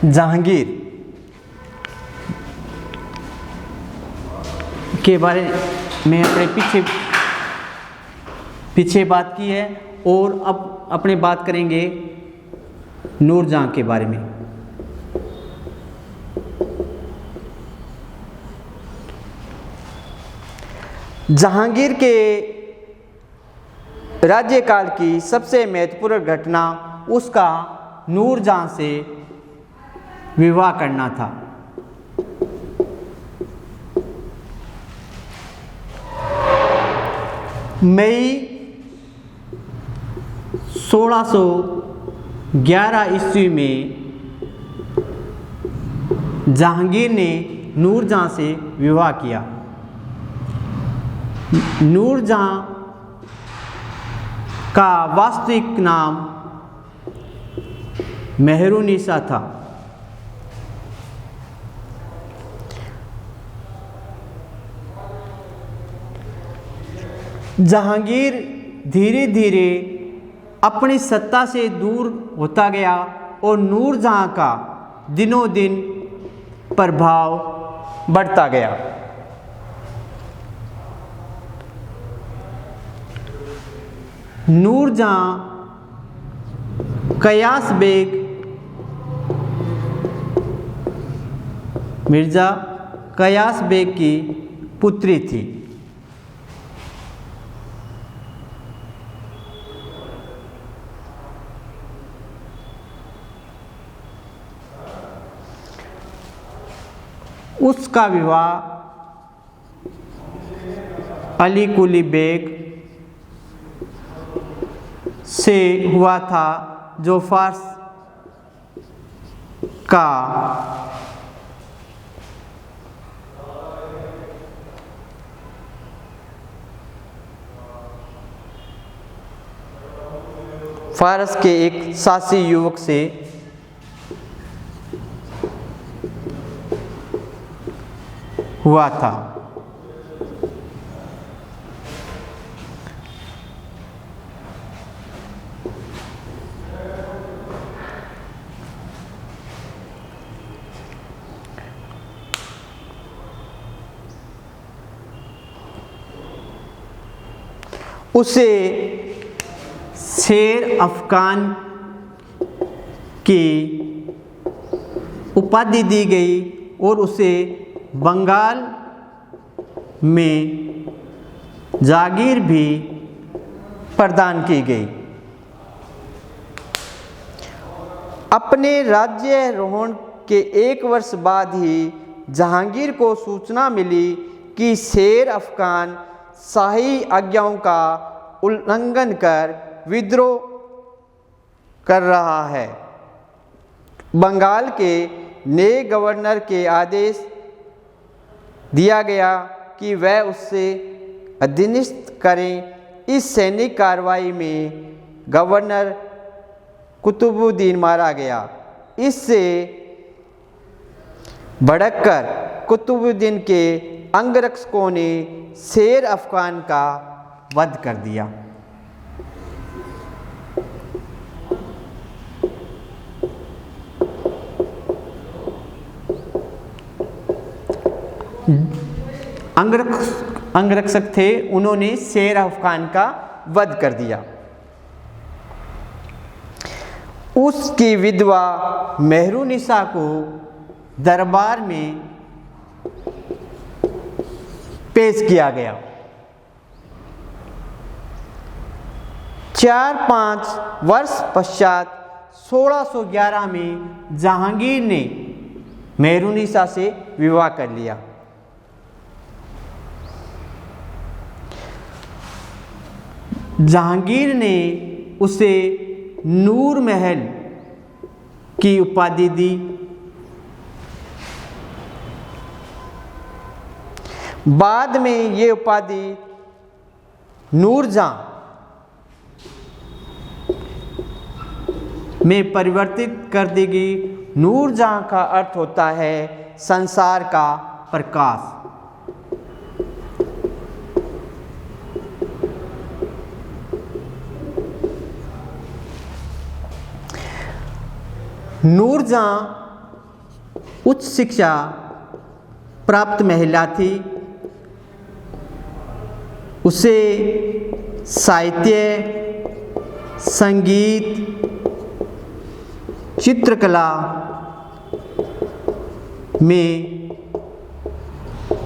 जहांगीर के बारे में अपने पीछे बात की है और अब अपने बात करेंगे नूरजहां के बारे में। जहांगीर के राज्यकाल की सबसे महत्वपूर्ण घटना उसका नूरजहां से विवाह करना था। मई 1611 ईस्वी में जहांगीर ने नूरजहां से विवाह किया। नूरजहां का वास्तविक नाम मेहरुनिसा था। जहांगीर धीरे धीरे अपनी सत्ता से दूर होता गया और नूरजहां का दिनों दिन प्रभाव बढ़ता गया। नूरजहां कयास बेग मिर्जा कयास बेग की पुत्री थी। उसका विवाह अली कुली बेग से हुआ था जो फारस का फारस के एक सासी युवक से हुआ था। उसे शेर अफगान की उपाधि दी गई और उसे बंगाल में जागीर भी प्रदान की गई। अपने राज्यारोहण के 1 वर्ष बाद ही जहांगीर को सूचना मिली कि शेर अफगान शाही आज्ञाओं का उल्लंघन कर विद्रोह कर रहा है। बंगाल के नए गवर्नर के आदेश दिया गया कि वह उससे अधीनस्थ करें। इस सैनिक कार्रवाई में गवर्नर कुतुबुद्दीन मारा गया। इससे भड़ककर कुतुबुद्दीन के अंगरक्षकों ने शेर अफगान का वध कर दिया। अंगरक्षक थे, उन्होंने शेर अफगान का वध कर दिया। उसकी विधवा मेहरुनिसा को दरबार में पेश किया गया। 4-5 वर्ष पश्चात 1611 में जहांगीर ने मेहरुनिसा से विवाह कर लिया। जहांगीर ने उसे नूर महल की उपाधि दी। बाद में ये उपाधि नूरजहां में परिवर्तित कर दी गई। नूरजहां का अर्थ होता है संसार का प्रकाश। नूरजहां उच्च शिक्षा प्राप्त महिला थी। उसे साहित्य, संगीत, चित्रकला में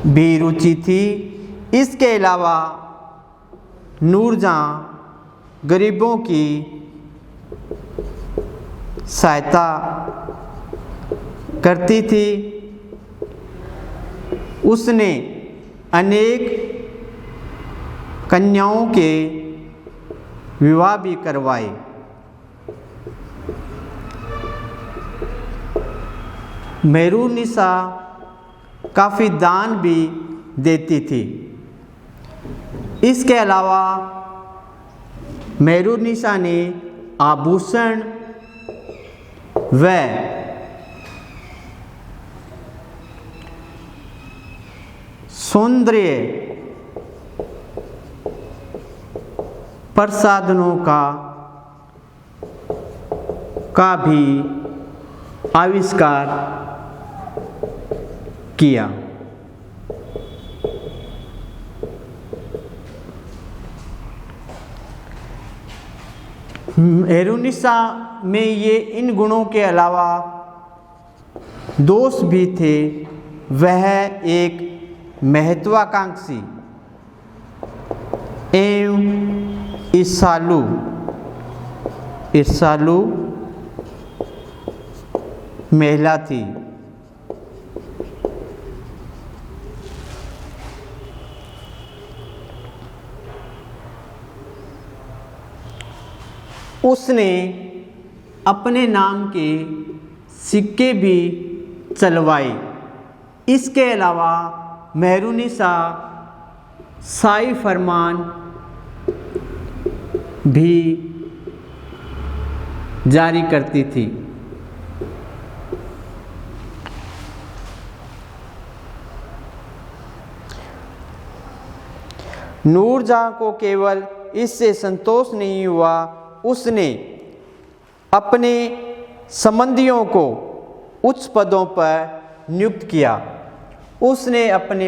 भी रुचि थी। इसके अलावा नूरजहाँ गरीबों की सहायता करती थी। उसने अनेक कन्याओं के विवाह भी करवाए। मेहरुन्निसा काफ़ी दान भी देती थी। इसके अलावा मेहरुन्निसा ने आभूषण व सौंदर्य प्रसाधनों का भी आविष्कार किया। मेहरुन्निसा में ये इन गुणों के अलावा दोष भी थे। वह एक महत्वाकांक्षी एवं ईर्ष्यालु महिला थी। उसने अपने नाम के सिक्के भी चलवाए। इसके अलावा मेहरुन्निसा शाही फरमान भी जारी करती थी। नूरजहाँ को केवल इससे संतोष नहीं हुआ, उसने अपने संबंधियों को उच्च पदों पर नियुक्त किया। उसने अपने